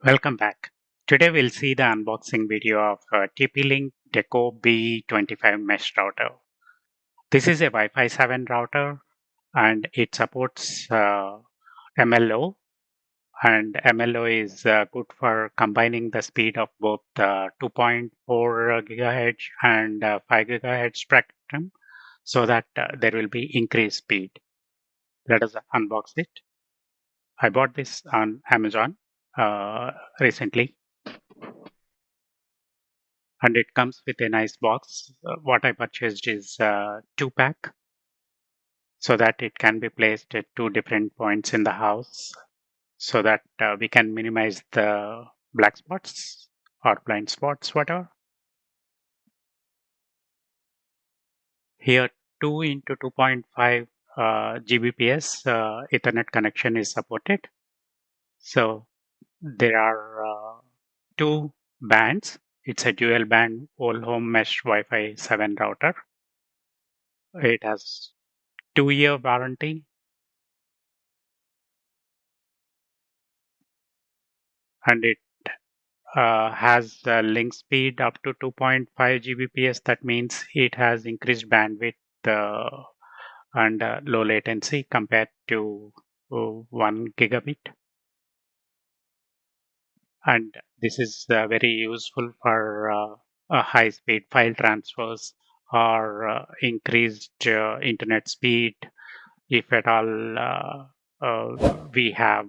Welcome back. Today we'll see the unboxing video of TP-Link Deco BE25 mesh router. This is a Wi-Fi 7 router and it supports MLO, and MLO is good for combining the speed of both 2.4 gigahertz and 5 gigahertz spectrum so that there will be increased speed. Let us unbox it. I bought this on Amazon recently, and it comes with a nice box. What I purchased is 2-pack so that it can be placed at two different points in the house so that we can minimize the black spots or blind spots, whatever. Here, 2 into 2.5 Gbps Ethernet connection is supported. So there are two bands. It's a dual band whole home mesh Wi-Fi 7 router. It has 2-year warranty, and it has the link speed up to 2.5 Gbps. That means it has increased bandwidth and low latency compared to 1 gigabit. And this is very useful for high speed file transfers or increased internet speed if at all we have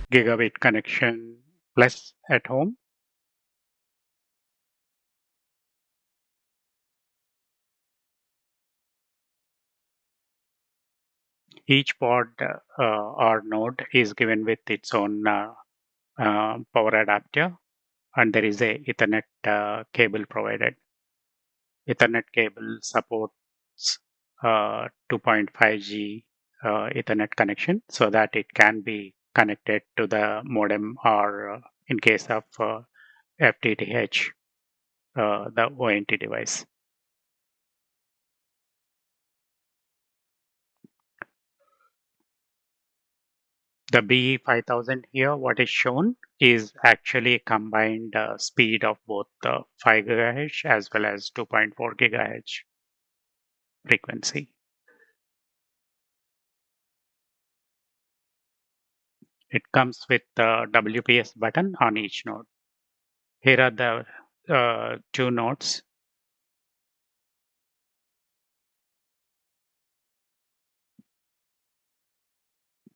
gigabit connection plus at home. Each pod or node is given with its own power adapter, and there is a Ethernet cable provided. Ethernet cable supports 2.5G Ethernet connection so that it can be connected to the modem or in case of FTTH, the ONT device. The BE5000 here, what is shown is actually a combined speed of both 5 GHz as well as 2.4 GHz frequency. It comes with the WPS button on each node. Here are the two nodes.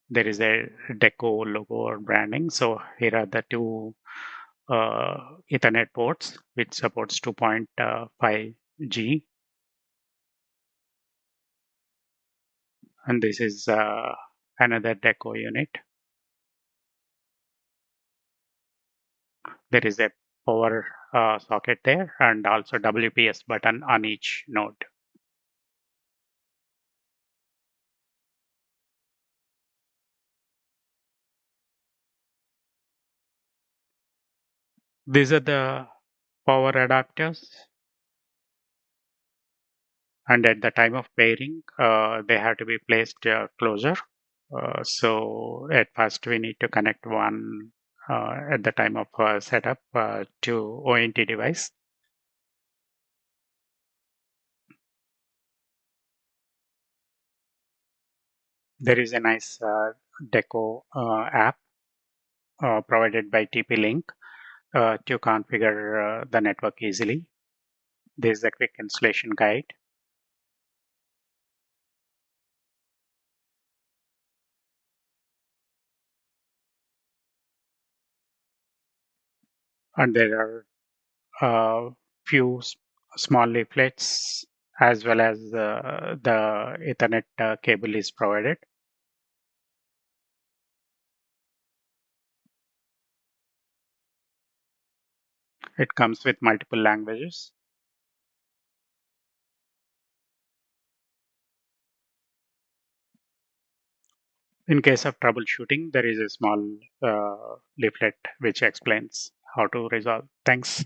There is a Deco logo or branding. So here are the two Ethernet ports which supports 2.5G, and this is another Deco unit. There is a power socket there and also WPS button on each node. These are the power adapters, and at the time of pairing, they have to be placed closer. So at first we need to connect one at the time of setup to ONT device. There is a nice Deco app provided by TP-Link to configure the network easily. There is a quick installation guide. And there are few small leaflets as well as the Ethernet cable is provided. It comes with multiple languages. In case of troubleshooting, there is a small leaflet which explains how to resolve. Thanks.